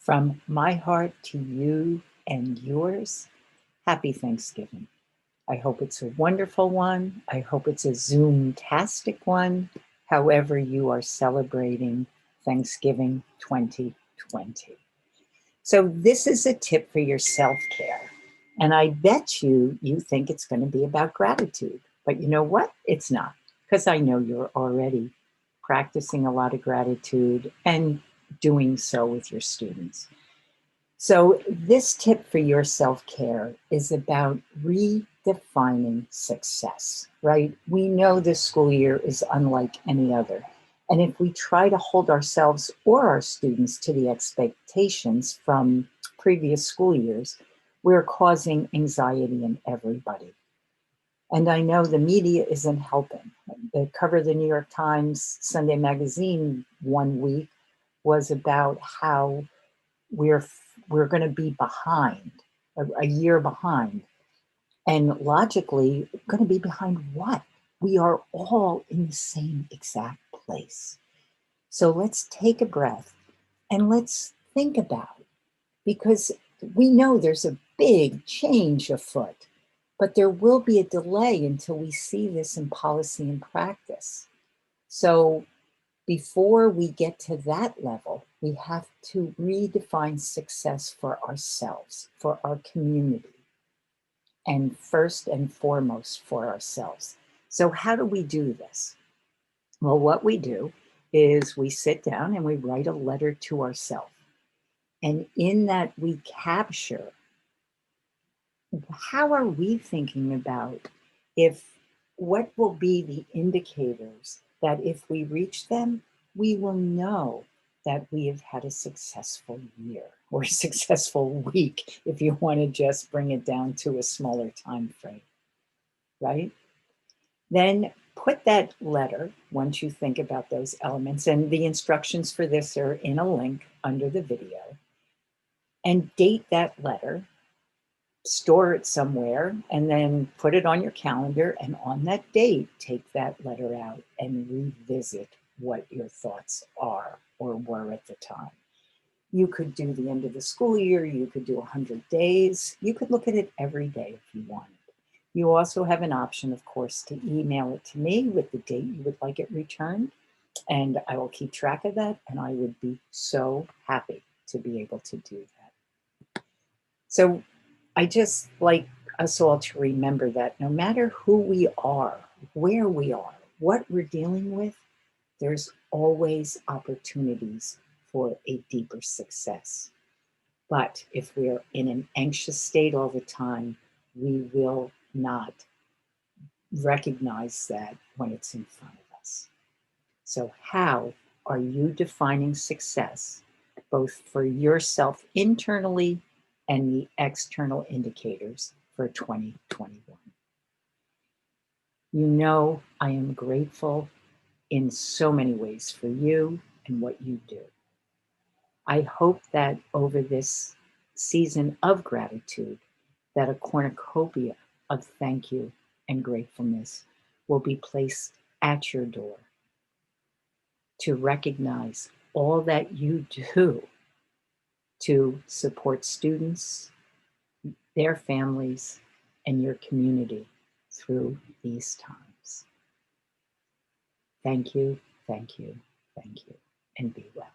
From my heart to you and yours, happy Thanksgiving. I hope it's a wonderful one. I hope it's a Zoom-tastic one, however you are celebrating Thanksgiving 2020. So this is a tip for your self-care. And I bet you think it's going to be about gratitude. But you know what? It's not, because I know you're already practicing a lot of gratitude and doing so with your students. So this tip for your self-care is about redefining success, right? We know this school year is unlike any other. And if we try to hold ourselves or our students to the expectations from previous school years, we're causing anxiety in everybody. And I know the media isn't helping. The cover of the New York Times Sunday magazine one week was about how we're going to be behind, a year behind. And logically, going to be behind what? We are all in the same exact place. So let's take a breath and let's think about it, because we know there's a big change afoot, but there will be a delay until we see this in policy and practice. So before we get to that level, we have to redefine success for ourselves, for our community, and first and foremost for ourselves. So how do we do this? Well, what we do is we sit down and we write a letter to ourselves. And in that we capture, how are we thinking about what will be the indicators that if we reach them, we will know that we have had a successful year or a successful week, if you want to just bring it down to a smaller time frame, right? Then put that letter, once you think about those elements, and the instructions for this are in a link under the video, and date that letter, store it somewhere, and then put it on your calendar, and on that date, take that letter out and revisit what your thoughts are or were at the time. You could do the end of the school year, you could do 100 days, you could look at it every day if you wanted. You also have an option, of course, to email it to me with the date you would like it returned, and I will keep track of that, and I would be so happy to be able to do that. So I just like us all to remember that no matter who we are, where we are, what we're dealing with, there's always opportunities for a deeper success. But if we're in an anxious state all the time, we will not recognize that when it's in front of us. So how are you defining success, both for yourself internally and the external indicators for 2021? You know, I am grateful in so many ways for you and what you do. I hope that over this season of gratitude, that a cornucopia of thank you and gratefulness will be placed at your door to recognize all that you do to support students, their families, and your community through these times. Thank you, thank you, thank you, and be well.